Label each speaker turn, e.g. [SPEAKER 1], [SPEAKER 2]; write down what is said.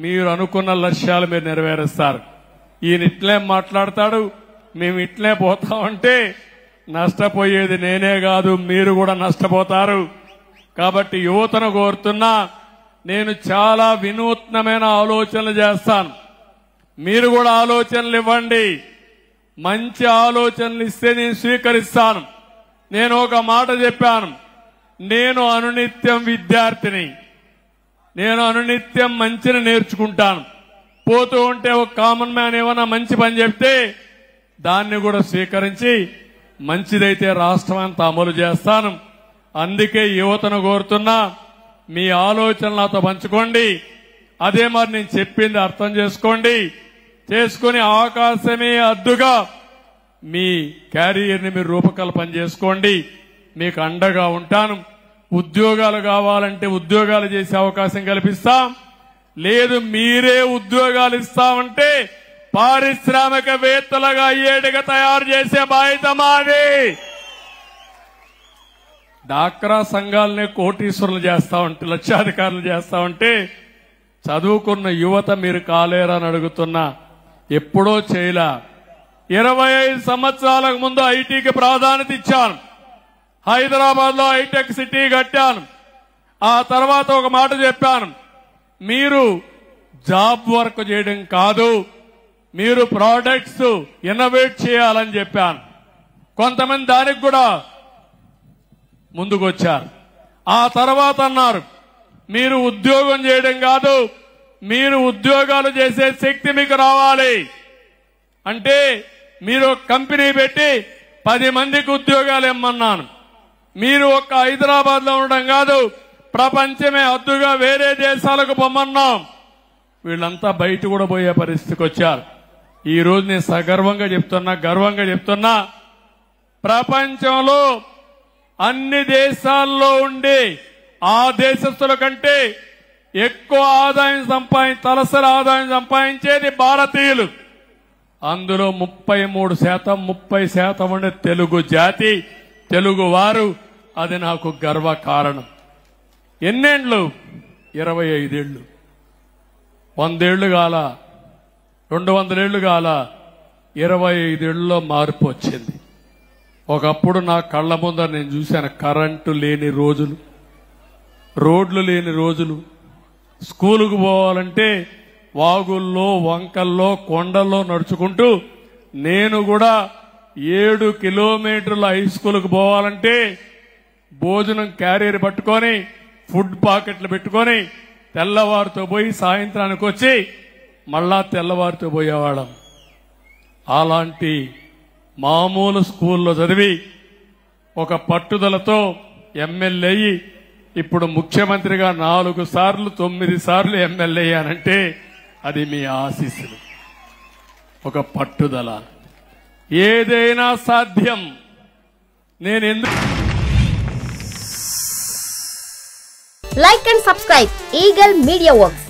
[SPEAKER 1] మీరు అనుకున్న లక్ష్యాలు మీరు నెరవేరుస్తారు. ఈయన ఇట్లే మాట్లాడతాడు, మేము ఇట్లే పోతామంటే నష్టపోయేది నేనే కాదు, మీరు కూడా నష్టపోతారు. కాబట్టి యువతను కోరుతున్నా, నేను చాలా వినూత్నమైన ఆలోచనలు చేస్తాను. మీరు కూడా ఆలోచనలు ఇవ్వండి. మంచి ఆలోచనలు ఇస్తే నేను స్వీకరిస్తాను. నేను ఒక మాట చెప్పాను, నేను అనునిత్యం విద్యార్థిని, నేను అనునిత్యం మంచిని నేర్చుకుంటాను. పోతూ ఉంటే ఒక కామన్ మ్యాన్ ఏమైనా మంచి పని చెప్తే దాన్ని కూడా స్వీకరించి మంచిదైతే రాష్ట్రం అంతా అమలు చేస్తాను. అందుకే యువతను కోరుతున్నా, మీ ఆలోచనలు నాతో పంచుకోండి. అదే మరి నేను చెప్పింది అర్థం చేసుకోండి. చేసుకుని అవకాశమే అద్దుగా మీ క్యారియర్ని మీరు రూపకల్పన చేసుకోండి. మీకు అండగా ఉంటాను. ఉద్యోగాలు కావాలంటే ఉద్యోగాలు చేసే అవకాశం కల్పిస్తాం. లేదు మీరే ఉద్యోగాలు ఇస్తామంటే పారిశ్రామికవేత్తలుగా అయ్యేట్టుగా తయారు చేసే బాధ్యత మాది. డాక్రా సంఘాలనే కోటీశ్వరులు చేస్తామంటే, లక్షాధికారులు చేస్తామంటే చదువుకున్న యువత మీరు కాలేరని అడుగుతున్నా. ఎప్పుడో చేయలా. 25 సంవత్సరాలకు ముందు ఐటీకి ప్రాధాన్యత ఇచ్చాను. హైదరాబాద్ లో హైటెక్ సిటీ కట్టాను. ఆ తర్వాత ఒక మాట చెప్పాను, మీరు జాబ్ వర్క్ చేయడం కాదు, మీరు ప్రోడక్ట్స్ ఇన్నోవేట్ చేయాలని చెప్పాను. కొంతమంది దానికి కూడా ముందుకొచ్చారు. ఆ తర్వాత అన్నారు, మీరు ఉద్యోగం చేయడం కాదు, మీరు ఉద్యోగాలు చేసే శక్తి మీకు రావాలి అంటే మీరు ఒక కంపెనీ పెట్టి 10 మందికి ఉద్యోగాలు ఇమ్మన్నాను. మీరు ఒక్క హైదరాబాద్ లో ఉండడం కాదు, ప్రపంచమే హద్దుగా వేరే దేశాలకు పొమ్మన్నాం. వీళ్ళంతా బయట కూడా పోయే పరిస్థితికి వచ్చారు. ఈ రోజు నేను సగర్వంగా చెప్తున్నా, గర్వంగా చెప్తున్నా, ప్రపంచంలో అన్ని దేశాల్లో ఉండి ఆ దేశస్తుల కంటే ఎక్కువ ఆదాయం తలసరి ఆదాయం సంపాదించేది భారతీయులు. అందులో 33%, 30% ఉండే తెలుగు జాతి, తెలుగు వారు. అది నాకు గర్వ కారణం. ఎన్నేళ్లు? 25 ఏళ్లు. 100 ఏళ్లు కాల, 200 ఏళ్లు కాల, 25 ఏళ్లలో మార్పు వచ్చింది. ఒకప్పుడు నా కళ్ల ముందర నేను చూశాను కరెంటు లేని రోజులు, రోడ్లు లేని రోజులు. స్కూలుకు పోవాలంటే వాగుల్లో, వంకల్లో, కొండల్లో నడుచుకుంటూ, నేను కూడా 7 కిలోమీటర్ల హై స్కూల్కు పోవాలంటే భోజనం క్యారియర్ పట్టుకొని, ఫుడ్ పాకెట్లు పెట్టుకొని తెల్లవారితో పోయి సాయంత్రానికి వచ్చి మళ్ళా తెల్లవారితో పోయేవాళ్ళం. అలాంటి మామూలు స్కూల్లో చదివి ఒక పట్టుదలతో ఎమ్మెల్యే అయ్యి ఇప్పుడు ముఖ్యమంత్రిగా 4 సార్లు 9 సార్లు ఎమ్మెల్యే అయ్యానంటే అది మీ ఆశీస్సులు, ఒక పట్టుదల. ఏదైనా సాధ్యం. నేను ఎందుకు
[SPEAKER 2] Like and subscribe Eagle Media Works.